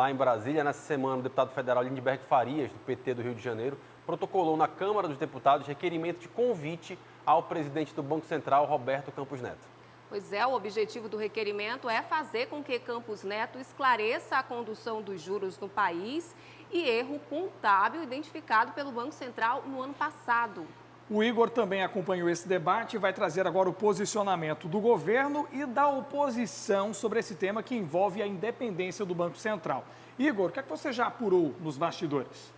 lá em Brasília. Nessa semana, o deputado federal Lindbergh Farias, do PT do Rio de Janeiro, protocolou na Câmara dos Deputados requerimento de convite ao presidente do Banco Central, Roberto Campos Neto. Pois é, o objetivo do requerimento é fazer com que Campos Neto esclareça a condução dos juros no país e erro contábil identificado pelo Banco Central no ano passado. O Igor também acompanhou esse debate e vai trazer agora o posicionamento do governo e da oposição sobre esse tema que envolve a independência do Banco Central. Igor, o que é que você já apurou nos bastidores?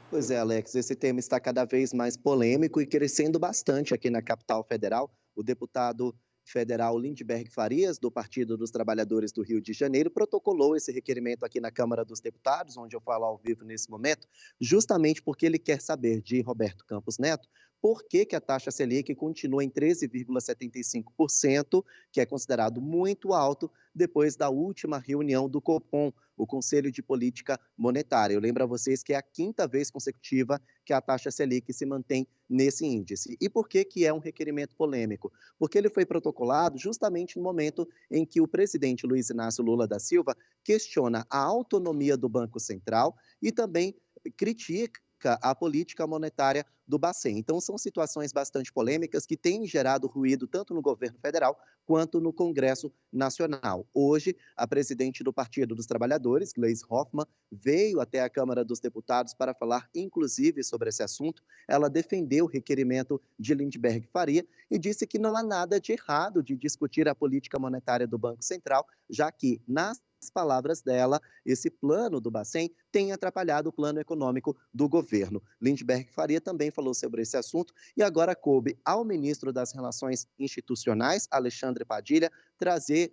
Pois é, Alex, esse tema está cada vez mais polêmico e crescendo bastante aqui na capital federal. O deputado federal Lindbergh Farias, do Partido dos Trabalhadores do Rio de Janeiro, protocolou esse requerimento aqui na Câmara dos Deputados, onde eu falo ao vivo nesse momento, justamente porque ele quer saber de Roberto Campos Neto por que a taxa Selic continua em 13,75%, que é considerado muito alto, depois da última reunião do Copom, o Conselho de Política Monetária. Eu lembro a vocês que é a quinta vez consecutiva que a taxa Selic se mantém nesse índice. E por que é um requerimento polêmico? Porque ele foi protocolado justamente no momento em que o presidente Luiz Inácio Lula da Silva questiona a autonomia do Banco Central e também critica a política monetária do Bacen. Então, são situações bastante polêmicas que têm gerado ruído tanto no governo federal quanto no Congresso Nacional. Hoje, a presidente do Partido dos Trabalhadores, Gleisi Hoffmann, veio até a Câmara dos Deputados para falar, inclusive, sobre esse assunto. Ela defendeu o requerimento de Lindbergh Faria e disse que não há nada de errado de discutir a política monetária do Banco Central, já que, nas palavras dela, esse plano do Bacen tem atrapalhado o plano econômico do governo. Lindbergh Faria também falou sobre esse assunto e agora coube ao ministro das Relações Institucionais, Alexandre Padilha, trazer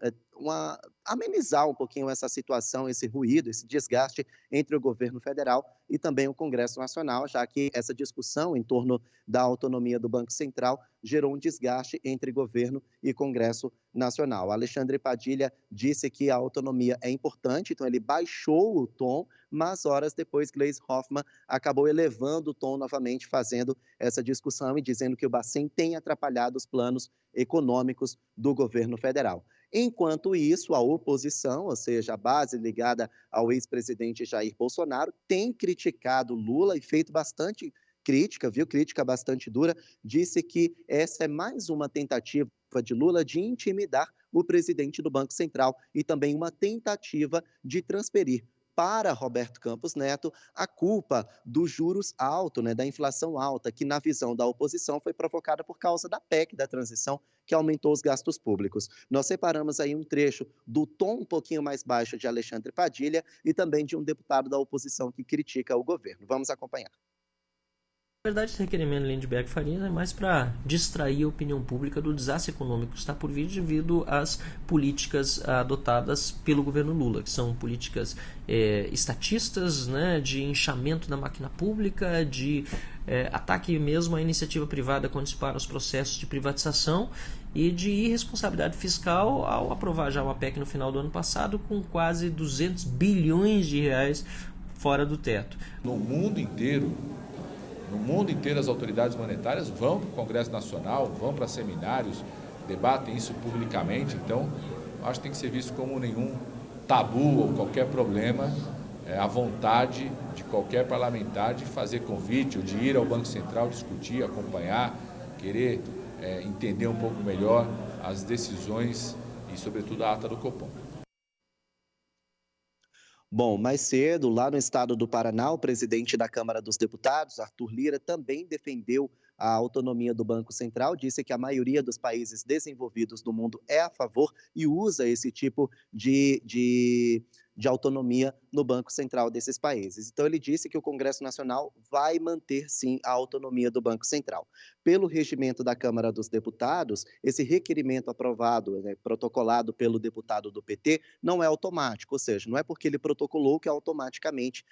amenizar um pouquinho essa situação, esse ruído, esse desgaste entre o governo federal e também o Congresso Nacional, já que essa discussão em torno da autonomia do Banco Central gerou um desgaste entre governo e Congresso Nacional. Alexandre Padilha disse que a autonomia é importante, então ele baixou o tom, mas horas depois Gleisi Hoffmann acabou elevando o tom novamente, fazendo essa discussão e dizendo que o Bacen tem atrapalhado os planos econômicos do governo federal. Enquanto isso, a oposição, ou seja, a base ligada ao ex-presidente Jair Bolsonaro, tem criticado Lula e feito bastante crítica, viu? Crítica bastante dura, disse que essa é mais uma tentativa de Lula de intimidar o presidente do Banco Central e também uma tentativa de transferir para Roberto Campos Neto a culpa dos juros altos, da inflação alta, que na visão da oposição foi provocada por causa da PEC da transição, que aumentou os gastos públicos. Nós separamos aí um trecho do tom um pouquinho mais baixo de Alexandre Padilha e também de um deputado da oposição que critica o governo. Vamos acompanhar. Na verdade, esse requerimento de Lindbergh Farias é mais para distrair a opinião pública do desastre econômico que está por vir devido às políticas adotadas pelo governo Lula, que são políticas estatistas, de inchamento da máquina pública, de ataque mesmo à iniciativa privada quando se para os processos de privatização e de irresponsabilidade fiscal ao aprovar já uma PEC no final do ano passado com quase 200 bilhões de reais fora do teto. No mundo inteiro, as autoridades monetárias vão para o Congresso Nacional, vão para seminários, debatem isso publicamente. Então, acho que tem que ser visto como nenhum tabu ou qualquer problema, a vontade de qualquer parlamentar de fazer convite ou de ir ao Banco Central discutir, acompanhar, querer entender um pouco melhor as decisões e, sobretudo, a ata do Copom. Bom, mais cedo, lá no estado do Paraná, o presidente da Câmara dos Deputados, Arthur Lira, também defendeu a autonomia do Banco Central, disse que a maioria dos países desenvolvidos do mundo é a favor e usa esse tipo de autonomia no Banco Central desses países. Então, ele disse que o Congresso Nacional vai manter, sim, a autonomia do Banco Central. Pelo regimento da Câmara dos Deputados, esse requerimento aprovado, protocolado pelo deputado do PT, não é automático, ou seja, não é porque ele protocolou que automaticamente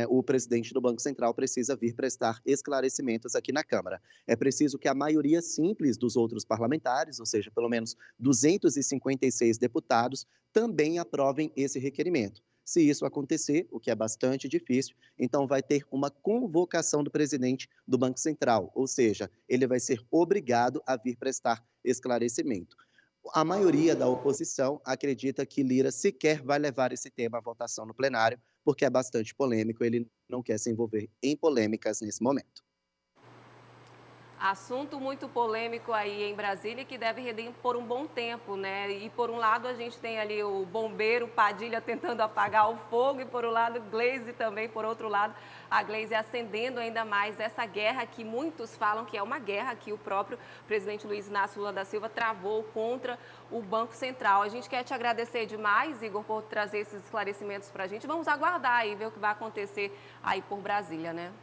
o presidente do Banco Central precisa vir prestar esclarecimentos aqui na Câmara. É preciso que a maioria simples dos outros parlamentares, ou seja, pelo menos 256 deputados, também aprovem esse requerimento. Se isso acontecer, o que é bastante difícil, então vai ter uma convocação do presidente do Banco Central, ou seja, ele vai ser obrigado a vir prestar esclarecimento. A maioria da oposição acredita que Lira sequer vai levar esse tema à votação no plenário, porque é bastante polêmico, ele não quer se envolver em polêmicas nesse momento. Assunto muito polêmico aí em Brasília que deve render por um bom tempo, né? E por um lado a gente tem ali o bombeiro Padilha tentando apagar o fogo e por um lado Gleisi também, por outro lado, a Gleisi acendendo ainda mais essa guerra que muitos falam que é uma guerra que o próprio presidente Luiz Inácio Lula da Silva travou contra o Banco Central. A gente quer te agradecer demais, Igor, por trazer esses esclarecimentos para a gente. Vamos aguardar aí, ver o que vai acontecer aí por Brasília, né?